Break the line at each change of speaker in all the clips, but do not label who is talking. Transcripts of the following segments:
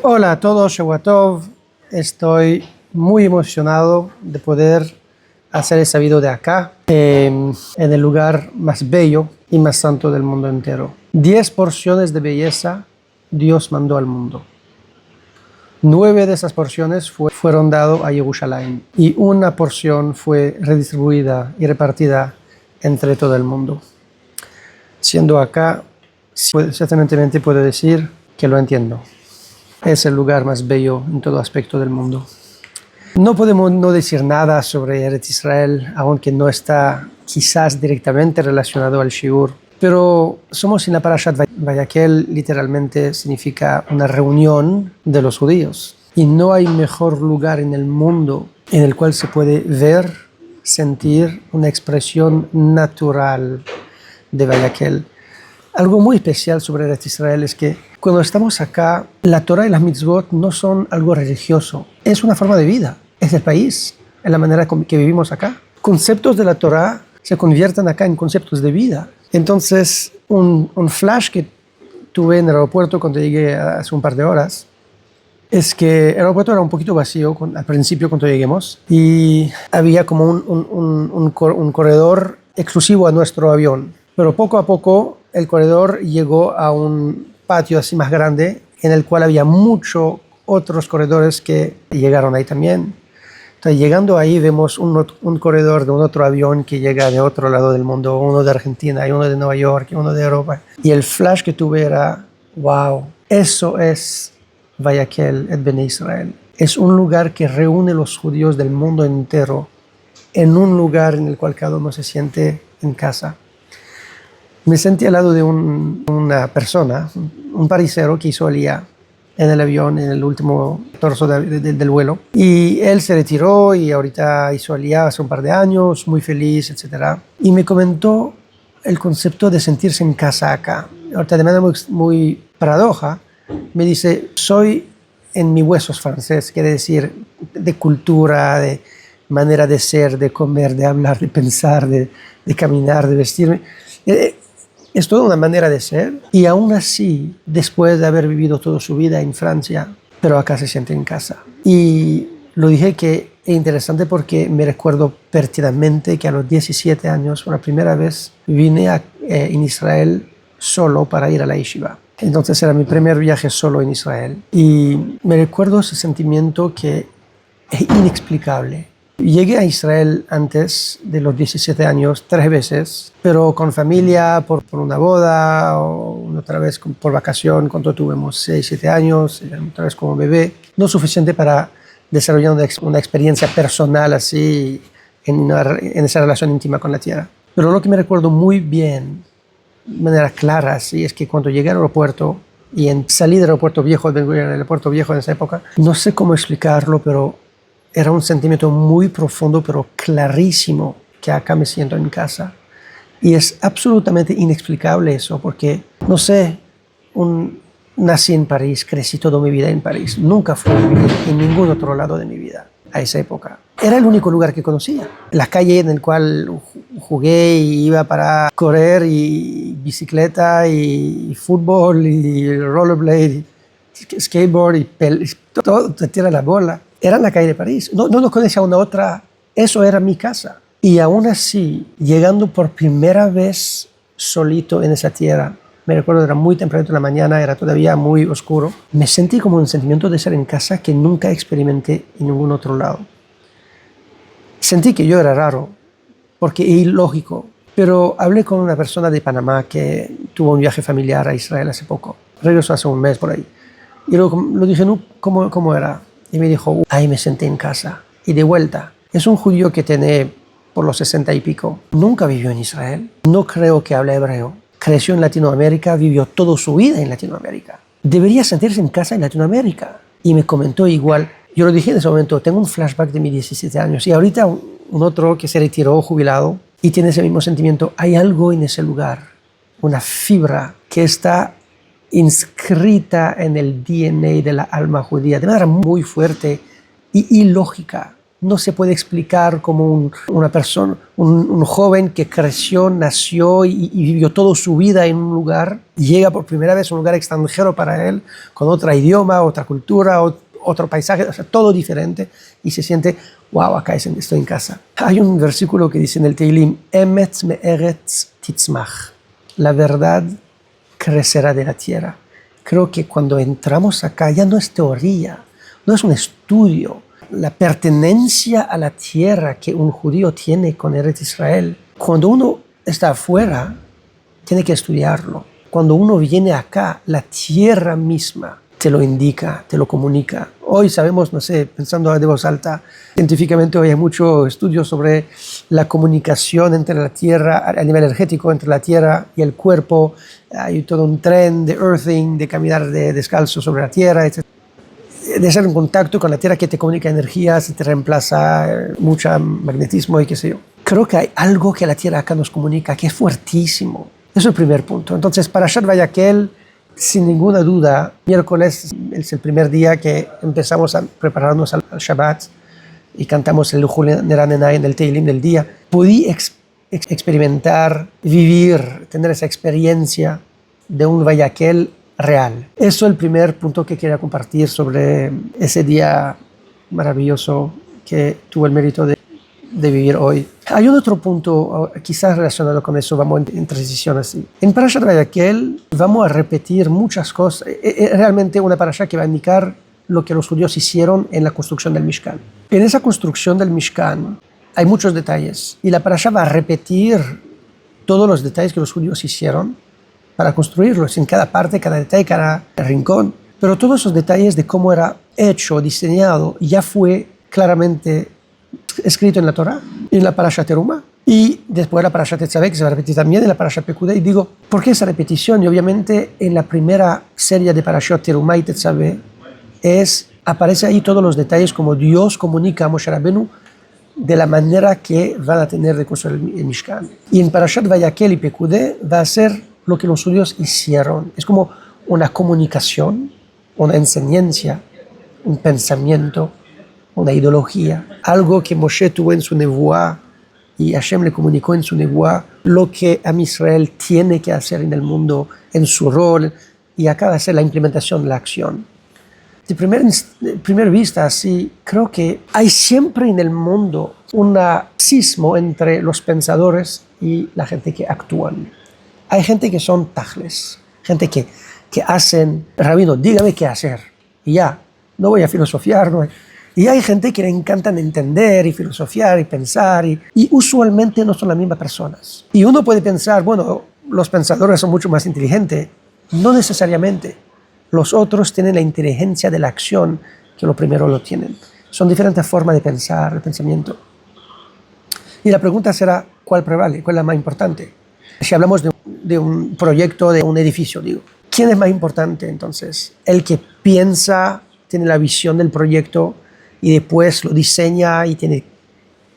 Hola a todos, Shavua Tov. Estoy muy emocionado de poder hacer ese video de acá, en el lugar más bello y más santo del mundo entero. 10 porciones de belleza Dios mandó al mundo. 9 de esas porciones fueron dadas a Jerusalén y una porción fue redistribuida y repartida entre todo el mundo. Siendo acá, ciertamente puedo decir que lo entiendo. Es el lugar más bello en todo aspecto del mundo. No podemos no decir nada sobre Eretz Israel, aunque no está quizás directamente relacionado al Shiur. Pero somos en la Parashat Vayakhel, literalmente significa una reunión de los judíos. Y no hay mejor lugar en el mundo en el cual se puede ver, sentir una expresión natural de Vayakhel. Algo muy especial sobre Eretz Israel es que cuando estamos acá, la Torah y las mitzvot no son algo religioso, es una forma de vida, es el país, es la manera que vivimos acá. Conceptos de la Torah se convierten acá en conceptos de vida. Entonces, un flash que tuve en el aeropuerto cuando llegué hace un par de horas es que el aeropuerto era un poquito vacío al principio cuando lleguemos y había como un corredor exclusivo a nuestro avión. Pero poco a poco el corredor llegó a un patio así más grande en el cual había muchos otros corredores que llegaron ahí también. Entonces, llegando ahí vemos un corredor de un otro avión que llega de otro lado del mundo, uno de Argentina, y uno de Nueva York, y uno de Europa. Y el flash que tuve era, wow, eso es Vayakhel et Bnei Israel. Es un lugar que reúne los judíos del mundo entero en un lugar en el cual cada uno se siente en casa. Me sentí al lado de una persona, un parisero que hizo aliyá en el avión, en el último torso del vuelo. Y él se retiró y ahorita hizo aliyá hace un par de años, muy feliz, etc. Y me comentó el concepto de sentirse en casa acá. Ahorita de manera muy paradoja, me dice, soy en mis huesos francés, quiere decir de cultura, de manera de ser, de comer, de hablar, de pensar, de caminar, de vestirme. Es toda una manera de ser y aún así, después de haber vivido toda su vida en Francia, pero acá se siente en casa. Y lo dije que es interesante porque me recuerdo perdidamente que a los 17 años, por la primera vez, vine en Israel solo para ir a la yeshiva. Entonces era mi primer viaje solo en Israel y me recuerdo ese sentimiento que es inexplicable. Llegué a Israel antes de los 17 años 3 veces, pero con familia, por una boda, o otra vez por vacación cuando tuvimos 6, 7 años, otra vez como bebé. No suficiente para desarrollar una experiencia personal así en esa relación íntima con la tierra. Pero lo que me recuerdo muy bien, de manera clara, sí, es que cuando llegué al aeropuerto y salí del aeropuerto viejo, del aeropuerto viejo en esa época, no sé cómo explicarlo, pero era un sentimiento muy profundo, pero clarísimo, que acá me siento en casa. Y es absolutamente inexplicable eso, porque, no sé, nací en París, crecí toda mi vida en París. Nunca fui a vivir en ningún otro lado de mi vida a esa época. Era el único lugar que conocía. La calle en la cual jugué y iba para correr, y bicicleta, y fútbol, y rollerblade, y skateboard, y todo, te tira la bola. Era en la calle de París, no conocía una otra, eso era mi casa. Y aún así, llegando por primera vez solito en esa tierra, me recuerdo era muy temprano en la mañana, era todavía muy oscuro, me sentí como un sentimiento de ser en casa que nunca experimenté en ningún otro lado. Sentí que yo era raro, porque es ilógico, pero hablé con una persona de Panamá que tuvo un viaje familiar a Israel hace poco, regresó hace un mes por ahí, y luego lo dije, no, ¿cómo era? Y me dijo, ahí me senté en casa. Y de vuelta, es un judío que tiene por los 60 y pico. Nunca vivió en Israel. No creo que hable hebreo. Creció en Latinoamérica, vivió toda su vida en Latinoamérica. Debería sentirse en casa en Latinoamérica. Y me comentó igual. Yo lo dije en ese momento, tengo un flashback de mis 17 años. Y ahorita un otro que se retiró, jubilado, y tiene ese mismo sentimiento. Hay algo en ese lugar, una fibra que está inscrita en el DNA de la alma judía de manera muy fuerte y ilógica. no se puede explicar como una persona, un joven que creció, nació y vivió toda su vida en un lugar, llega por primera vez a un lugar extranjero para él, con otro idioma, otra cultura, otro paisaje, o sea, todo diferente, y se siente, wow, acá estoy en casa. Hay un versículo que dice en el Teilim, Emet me'eretz titzmach, la verdad crecerá de la tierra. Creo que cuando entramos acá ya no es teoría, no es un estudio. La pertenencia a la tierra que un judío tiene con Eretz Israel, cuando uno está afuera, tiene que estudiarlo. Cuando uno viene acá, la tierra misma te lo indica, te lo comunica. Hoy sabemos, no sé, pensando de voz alta, científicamente hoy hay mucho estudio sobre la comunicación entre la tierra, a nivel energético, entre la tierra y el cuerpo. Hay todo un tren de earthing, de caminar descalzo sobre la tierra, etc. De estar en contacto con la tierra que te comunica energías, te reemplaza mucho magnetismo y qué sé yo. Creo que hay algo que la tierra acá nos comunica que es fuertísimo. Eso es el primer punto. Entonces, Parashat Vayakhel, sin ninguna duda, miércoles es el primer día que empezamos a prepararnos al Shabbat y cantamos el Luchul Neranenai en el Teilim del día. Pude experimentar, vivir, tener esa experiencia de un Vayakhel real. Eso es el primer punto que quería compartir sobre ese día maravilloso que tuve el mérito de vivir hoy. Hay un otro punto, quizás relacionado con eso, vamos en transición así. En Parashat Vayakhel vamos a repetir muchas cosas. Es realmente una parasha que va a indicar lo que los judíos hicieron en la construcción del Mishkan. En esa construcción del Mishkan hay muchos detalles y la parasha va a repetir todos los detalles que los judíos hicieron para construirlos, en cada parte, cada detalle, cada rincón. Pero todos esos detalles de cómo era hecho, diseñado, ya fue claramente escrito en la Torah, en la Parashat Terumah, y después la Parashat Tetzaveh, que se va a repetir también en la Parashat Pekudei. Y digo, ¿por qué esa repetición? Y obviamente en la primera serie de Parashat Terumah y Tetzaveh aparece ahí todos los detalles como Dios comunica a Moshe Rabbeinu de la manera que van a tener de construir el Mishkan. Y en Parashat Vayakhel y Pekudei va a ser lo que los judíos hicieron. Es como una comunicación, una enseñanza, un pensamiento, una ideología, algo que Moshe tuvo en su nevuá y Hashem le comunicó en su nevuá, lo que Am Israel tiene que hacer en el mundo, en su rol, y acá va a ser la implementación de la acción. De primer vista, sí, creo que hay siempre en el mundo un sismo entre los pensadores y la gente que actúan. Hay gente que son tajles, gente que hacen, rabino, dígame qué hacer, y ya, no voy a filosofiar, no. Y hay gente que le encantan entender y filosofiar y pensar, y usualmente no son las mismas personas. Y uno puede pensar, bueno, los pensadores son mucho más inteligentes. No necesariamente. Los otros tienen la inteligencia de la acción que los primeros lo tienen. Son diferentes formas de pensar, de pensamiento. Y la pregunta será, ¿cuál prevale? ¿Cuál es la más importante? Si hablamos de un proyecto, de un edificio, digo, ¿quién es más importante entonces? ¿El que piensa, tiene la visión del proyecto y después lo diseña y tiene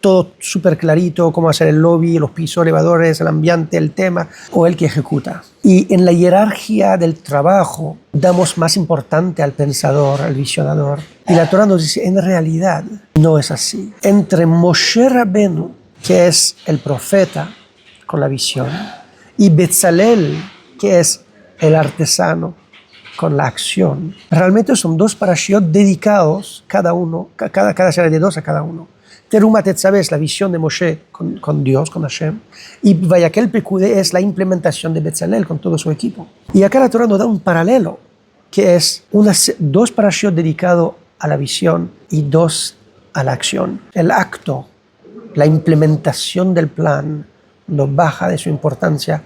todo súper clarito, cómo hacer el lobby, los pisos, elevadores, el ambiente, el tema, o el que ejecuta? Y en la jerarquía del trabajo damos más importante al pensador, al visionador. Y la Torah nos dice, en realidad no es así. Entre Moshe Rabbeinu, que es el profeta con la visión, y Betzalel, que es el artesano con la acción, realmente son dos parashiot dedicados, cada serie de dos a cada uno. Terumah Tetzaveh es la visión de Moshe con Dios, con Hashem, y Vayakhel Pekudei es la implementación de Betzalel con todo su equipo. Y acá la Torah nos da un paralelo, que es dos parashiot dedicados a la visión y dos a la acción. El acto, la implementación del plan, no baja de su importancia,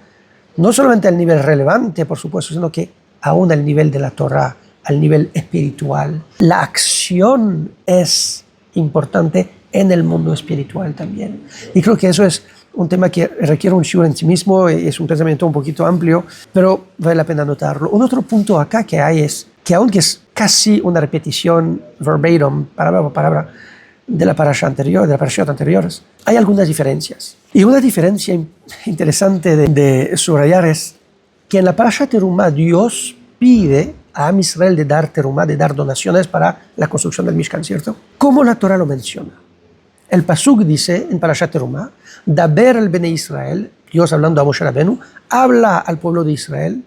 no solamente al nivel relevante, por supuesto, sino que aún al nivel de la Torah, al nivel espiritual. La acción es importante en el mundo espiritual también. Y creo que eso es un tema que requiere un shiur en sí mismo, es un pensamiento un poquito amplio, pero vale la pena notarlo. Un otro punto acá que hay es que aunque es casi una repetición verbatim, palabra por palabra, de la parasha anterior, de la parashiot anteriores, hay algunas diferencias. Y una diferencia interesante de subrayar es que en la parasha Terumah Dios pide a Am Israel de dar terumah, de dar donaciones para la construcción del Mishkan, ¿cierto? ¿Cómo la Torah lo menciona? El Pasuk dice en Parashat Terumah, Daber el Bene Israel, Dios hablando a Moshe Rabenu, habla al pueblo de Israel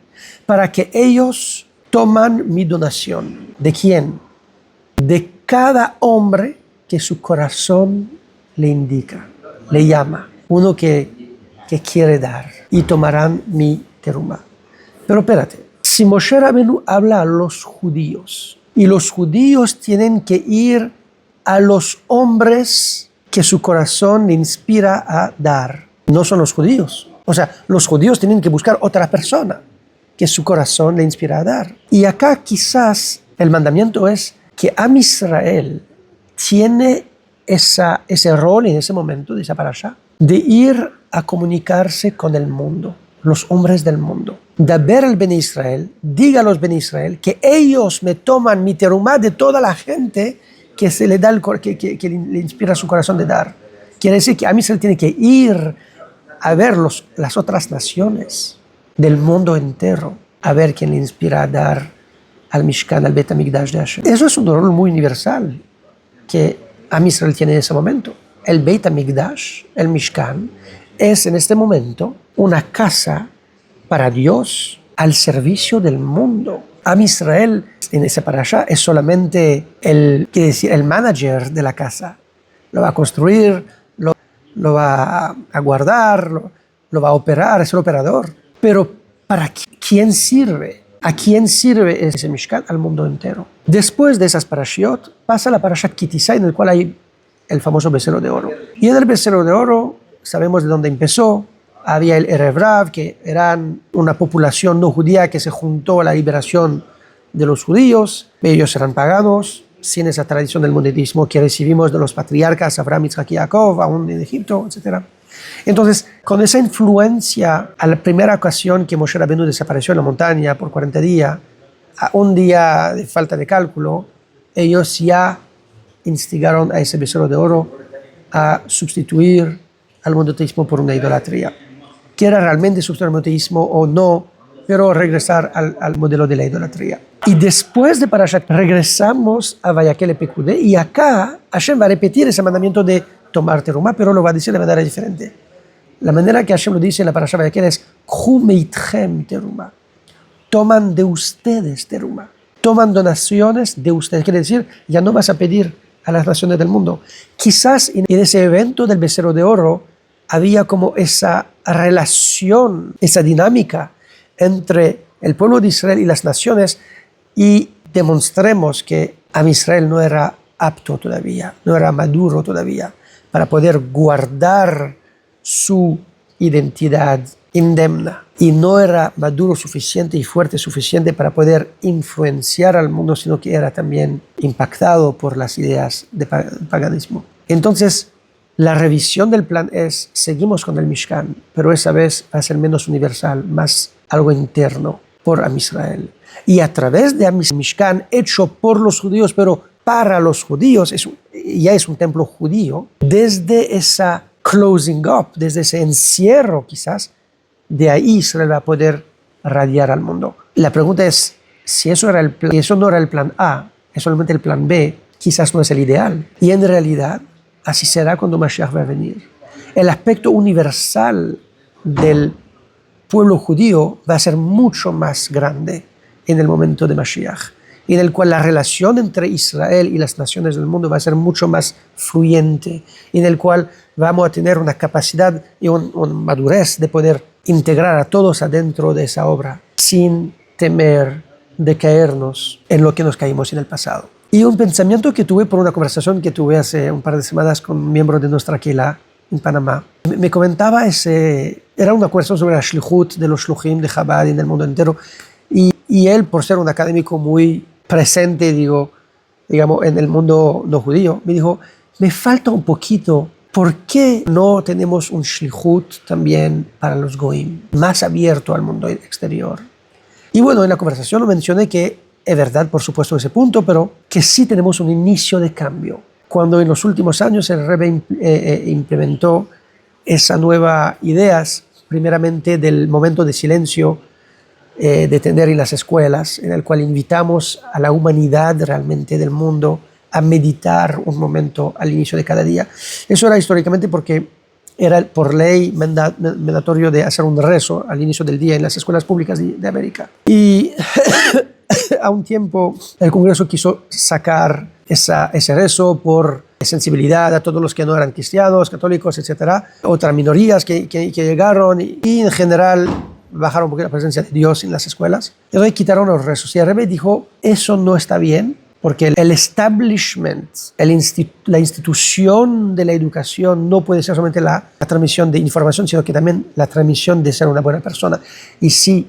para que ellos toman mi donación. ¿De quién? De cada hombre que su corazón le indica, le llama, uno que quiere dar, y tomarán mi terumá. Pero espérate, si Moshe Rabenu habla a los judíos, y los judíos tienen que ir a los hombres que su corazón le inspira a dar, no son los judíos. O sea, los judíos tienen que buscar otra persona que su corazón le inspira a dar. Y acá quizás el mandamiento es que Am Israel tiene ese rol en ese momento de esa parasha de ir a comunicarse con el mundo, los hombres del mundo. Daber al Bene Israel, diga a los Bene Israel que ellos me toman mi terumá de toda la gente que se le da que le inspira su corazón de dar. Quiere decir que Am Israel tiene que ir a ver las otras naciones del mundo entero, a ver quién le inspira a dar al Mishkan, al Bet HaMikdash de Hashem. Eso es un rol muy universal que Am Israel tiene en ese momento. El Bet HaMikdash, el Mishkan, es en este momento una casa para Dios al servicio del mundo. Am Israel en ese parasha es solamente el manager de la casa. Lo va a construir, lo va a guardar, lo va a operar, es el operador. Pero ¿para quién sirve? ¿A quién sirve ese Mishkan? Al mundo entero. Después de esas parashiot pasa la parasha Kitisá, en el cual hay el famoso becerro de oro. Y en el becerro de oro sabemos de dónde empezó. Había el Erev Rav, que eran una población no judía que se juntó a la liberación de los judíos. Ellos eran paganos, sin esa tradición del monoteísmo que recibimos de los patriarcas Abraham, Isaac y Jacob, aún en Egipto, etc. Entonces, con esa influencia, a la primera ocasión que Moshe Rabenu desapareció en la montaña por 40 días, a un día de falta de cálculo, ellos ya instigaron a ese becerro de oro a sustituir al monoteísmo por una idolatría. Que era realmente sustituir al monoteísmo o no, pero regresar al modelo de la idolatría. Y después de Parashat, regresamos a Vayakhel Pekudé, y acá Hashem va a repetir ese mandamiento de tomar terumá, pero lo va a decir de manera diferente. La manera que Hashem lo dice en la Parashat Vayakhel es Khu meitchem terumá. Toman de ustedes terumá. Toman donaciones de ustedes. Quiere decir, ya no vas a pedir a las naciones del mundo. Quizás en ese evento del becerro de oro había como esa relación, esa dinámica entre el pueblo de Israel y las naciones, y demostremos que Am Israel no era apto todavía, no era maduro todavía para poder guardar su identidad indemna, y no era maduro suficiente y fuerte suficiente para poder influenciar al mundo, sino que era también impactado por las ideas del paganismo. Entonces, la revisión del plan es, seguimos con el Mishkan, pero esa vez va a ser menos universal, más algo interno por Am Israel. Y a través de Am Mishkan, hecho por los judíos, pero para los judíos, ya es un templo judío, desde esa closing up, desde ese encierro quizás, de ahí Israel va a poder radiar al mundo. La pregunta es, si eso no era el plan A, es solamente el plan B, quizás no es el ideal. Y en realidad, así será cuando Mashiach va a venir. El aspecto universal del pueblo judío va a ser mucho más grande en el momento de Mashiach, en el cual la relación entre Israel y las naciones del mundo va a ser mucho más fluyente, en el cual vamos a tener una capacidad y una madurez de poder integrar a todos adentro de esa obra, sin temer de caernos en lo que nos caímos en el pasado. Y un pensamiento que tuve por una conversación que tuve hace un par de semanas con un miembro de nuestra Keilah en Panamá, me comentaba era una conversación sobre la shlichut de los shluchim de Chabad en el mundo entero, y él, por ser un académico muy presente, digamos, en el mundo no judío, me dijo, me falta un poquito, ¿por qué no tenemos un shlichut también para los goim, más abierto al mundo exterior? Y bueno, en la conversación lo mencioné que es verdad, por supuesto, ese punto, pero que sí tenemos un inicio de cambio. Cuando en los últimos años el Rebbe implementó esas nuevas ideas, primeramente del momento de silencio de tener en las escuelas, en el cual invitamos a la humanidad realmente del mundo a meditar un momento al inicio de cada día. Eso era históricamente porque era por ley mandatorio de hacer un rezo al inicio del día en las escuelas públicas de América. Y a un tiempo el Congreso quiso sacar ese rezo por sensibilidad a todos los que no eran cristianos, católicos, etcétera, otras minorías que llegaron y en general bajaron un poco la presencia de Dios en las escuelas. Entonces quitaron los rezos. Y el Rebbe dijo, eso no está bien, porque el establishment, la institución de la educación no puede ser solamente la transmisión de información, sino que también la transmisión de ser una buena persona. Y si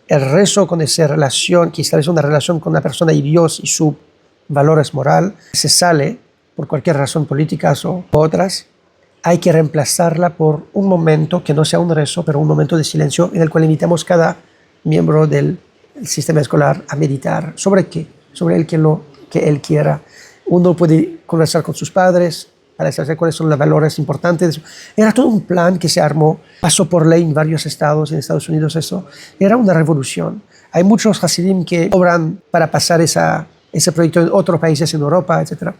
el rezo con esa relación, que establece una relación con la persona y Dios y sus valores moral, se sale por cualquier razón políticas o otras, hay que reemplazarla por un momento que no sea un rezo, pero un momento de silencio en el cual invitamos a cada miembro del sistema escolar a meditar. ¿Sobre qué? Sobre el que él quiera. Uno puede conversar con sus padres para saber cuáles son los valores importantes. Era todo un plan que se armó, pasó por ley en varios estados, en Estados Unidos eso. Era una revolución. Hay muchos hasidim que obran para pasar ese proyecto en otros países, en Europa, etc.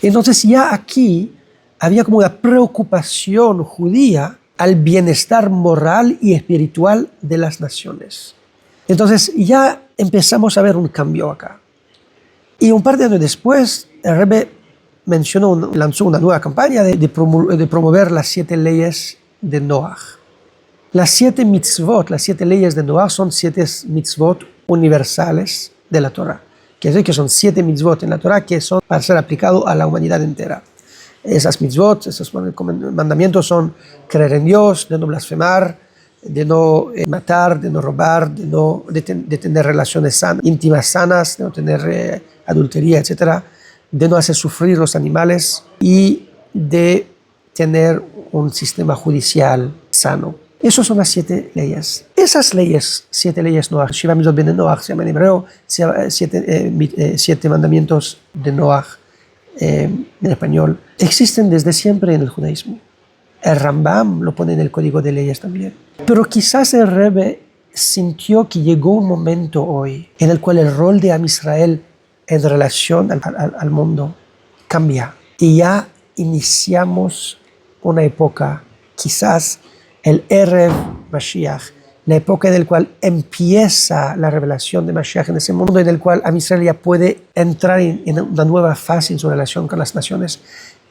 Entonces ya aquí había como una preocupación judía al bienestar moral y espiritual de las naciones. Entonces ya empezamos a ver un cambio acá. Y un par de años después, el Rebbe lanzó una nueva campaña de promover las 7 leyes de Noach. Las 7 mitzvot, las 7 leyes de Noach son 7 mitzvot universales de la Torah. Quiere decir que son 7 mitzvot en la Torah que son para ser aplicados a la humanidad entera. Esas mitzvot, esos mandamientos son creer en Dios, de no blasfemar, de no matar, de no robar, de tener relaciones íntimas sanas, de no tener adultería, etc., de no hacer sufrir los animales y de tener un sistema judicial sano. Esas son las 7 leyes. Esas leyes, 7 leyes Noach, Shiva Mitzvot Ben Noach, se llama en hebreo, 7 mandamientos de Noach en español, existen desde siempre en el judaísmo. El Rambam lo pone en el Código de Leyes también. Pero quizás el Rebbe sintió que llegó un momento hoy en el cual el rol de Am Israel en relación al mundo cambia. Y ya iniciamos una época, quizás el Erev Mashiach, la época en la cual empieza la revelación de Mashiach en ese mundo en el cual Am Israel ya puede entrar en una nueva fase en su relación con las naciones.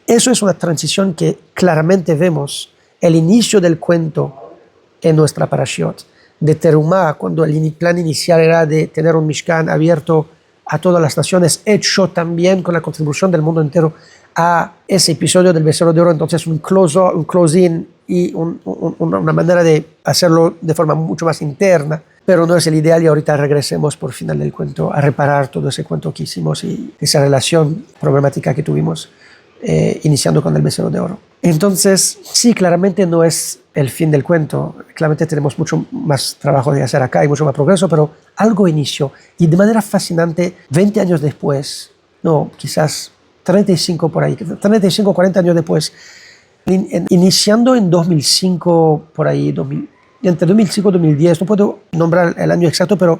Eso es una transición que claramente vemos el inicio del cuento en nuestra parashiot de Terumá, cuando el plan inicial era de tener un Mishkan abierto a todas las naciones, hecho también con la contribución del mundo entero a ese episodio del Becerro de Oro. Entonces un close-in y una manera de hacerlo de forma mucho más interna, pero no es el ideal y ahorita regresemos por final del cuento a reparar todo ese cuento que hicimos y esa relación problemática que tuvimos iniciando con el Becerro de Oro. Entonces, sí, claramente no es el fin del cuento, claramente tenemos mucho más trabajo de hacer acá y mucho más progreso, pero algo inició y de manera fascinante, 20 años después, no, quizás 35 por ahí, 35, 40 años después, iniciando en 2005 por ahí, entre 2005 y 2010, no puedo nombrar el año exacto, pero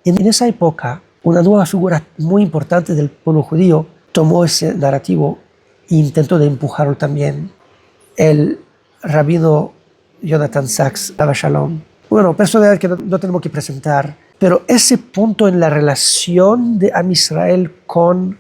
en esa época una nueva figura muy importante del pueblo judío tomó ese narrativo e intentó de empujarlo también, el rabino Jonathan Sacks, Abba Shalom. Bueno, personalidad que no tenemos que presentar, pero ese punto en la relación de Am Israel con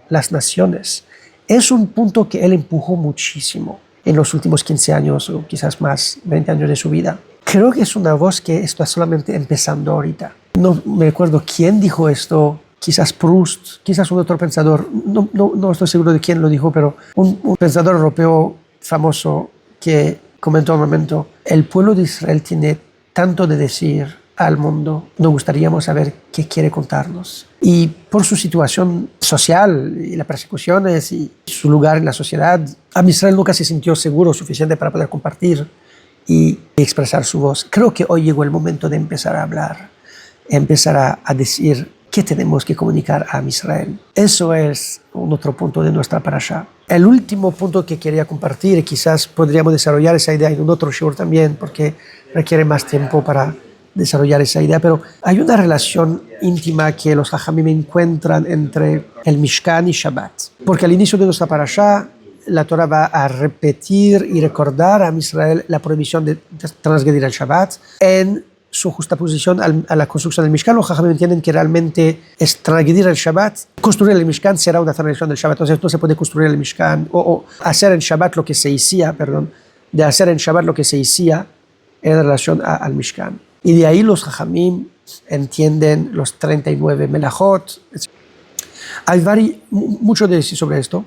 las naciones es un punto que él empujó muchísimo en los últimos 15 años o quizás más, 20 años de su vida. Creo que es una voz que está solamente empezando ahorita. No me recuerdo quién dijo esto, quizás Proust, quizás un otro pensador, no estoy seguro de quién lo dijo, pero un pensador europeo famoso que comentó un momento, el pueblo de Israel tiene tanto de decir al mundo, nos gustaría saber qué quiere contarnos. Y por su situación social y las persecuciones y su lugar en la sociedad, Am Israel nunca se sintió seguro suficiente para poder compartir y expresar su voz. Creo que hoy llegó el momento de empezar a hablar, empezar a decir qué tenemos que comunicar a Am Israel. Eso es un otro punto de nuestra parashá. El último punto que quería compartir, y quizás podríamos desarrollar esa idea en un otro shiur también, porque requiere más tiempo para desarrollar esa idea, pero hay una relación íntima que los Jajamim encuentran entre el Mishkan y Shabbat. Porque al inicio de nuestra parashá, la Torah va a repetir y recordar a Israel la prohibición de transgredir el Shabbat. En su justaposición a la construcción del Mishkan, los Jajamim entienden que realmente es transgredir el Shabbat. Construir el Mishkan será una transgresión del Shabbat. Entonces no se puede construir el Mishkan o hacer en Shabbat lo que se hacía, de hacer en Shabbat lo que se hacía en relación al Mishkan. Y de ahí los Jajamim entienden los 39 melajot. Hay mucho de decir sobre esto,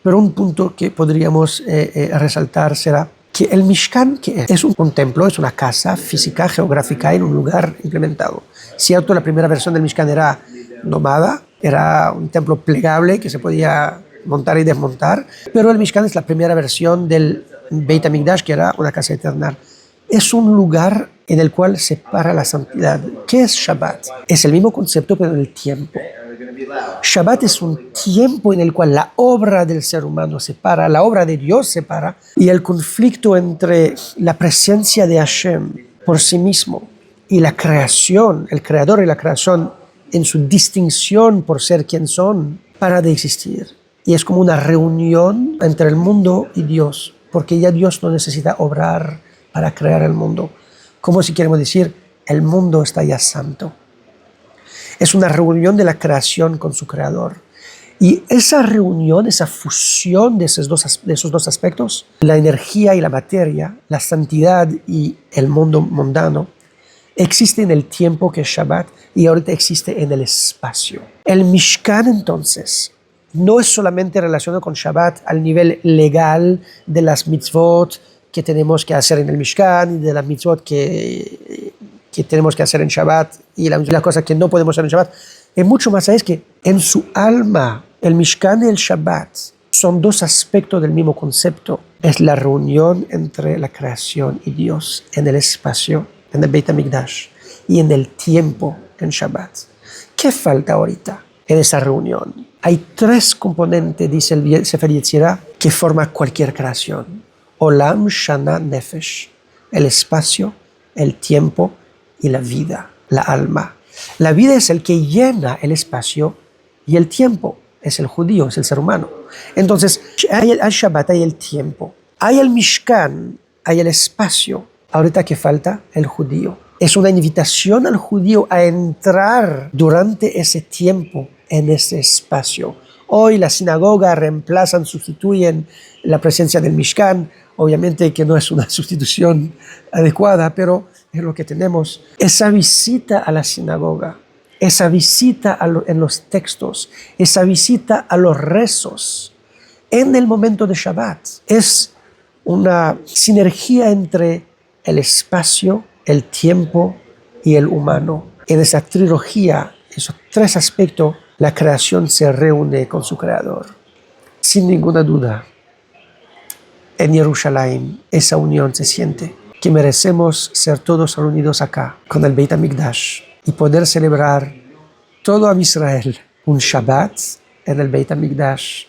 pero un punto que podríamos resaltar será que el Mishkan, que es un templo, es una casa física, geográfica, en un lugar implementado. Cierto, la primera versión del Mishkan era nómada, era un templo plegable que se podía montar y desmontar, pero el Mishkan es la primera versión del Beit HaMikdash, que era una casa eterna. Es un lugar en el cual se para la santidad. ¿Qué es Shabbat? Es el mismo concepto, pero en el tiempo. Shabbat es un tiempo en el cual la obra del ser humano se para, la obra de Dios se para, y el conflicto entre la presencia de Hashem por sí mismo y la creación, el creador y la creación en su distinción por ser quien son, para de existir. Y es como una reunión entre el mundo y Dios, porque ya Dios no necesita obrar para crear el mundo. Como si queremos decir, el mundo está ya santo. Es una reunión de la creación con su creador. Y esa reunión, esa fusión de esos dos aspectos, la energía y la materia, la santidad y el mundo mundano, existe en el tiempo que es Shabbat y ahorita existe en el espacio. El Mishkan, entonces, no es solamente relacionado con Shabbat al nivel legal de las mitzvot que tenemos que hacer en el Mishkan y de las mitzvot que tenemos que hacer en Shabbat y la cosa que no podemos hacer en Shabbat. Es mucho más, es que en su alma, el Mishkan y el Shabbat son dos aspectos del mismo concepto. Es la reunión entre la creación y Dios en el espacio, en el Beit HaMikdash, y en el tiempo, en Shabbat. ¿Qué falta ahorita en esa reunión? Hay tres componentes, dice el Sefer Yetzirah, que forman cualquier creación. Olam, Shana, Nefesh. El espacio, el tiempo y la vida, la alma. La vida es el que llena el espacio y el tiempo es el judío, es el ser humano. Entonces, hay el Shabbat, hay el tiempo, hay el Mishkan, hay el espacio. Ahorita, ¿qué falta? El judío. Es una invitación al judío a entrar durante ese tiempo en ese espacio. Hoy la sinagoga sustituyen la presencia del Mishkan. Obviamente que no es una sustitución adecuada, pero es lo que tenemos. Esa visita a la sinagoga, esa visita en los textos, esa visita a los rezos en el momento de Shabbat es una sinergia entre el espacio, el tiempo y el humano. En esa trilogía, esos tres aspectos, la creación se reúne con su creador. Sin ninguna duda, en Jerusalén esa unión se siente, que merecemos ser todos reunidos acá con el Beit HaMikdash y poder celebrar todo a Israel un Shabbat en el Beit HaMikdash.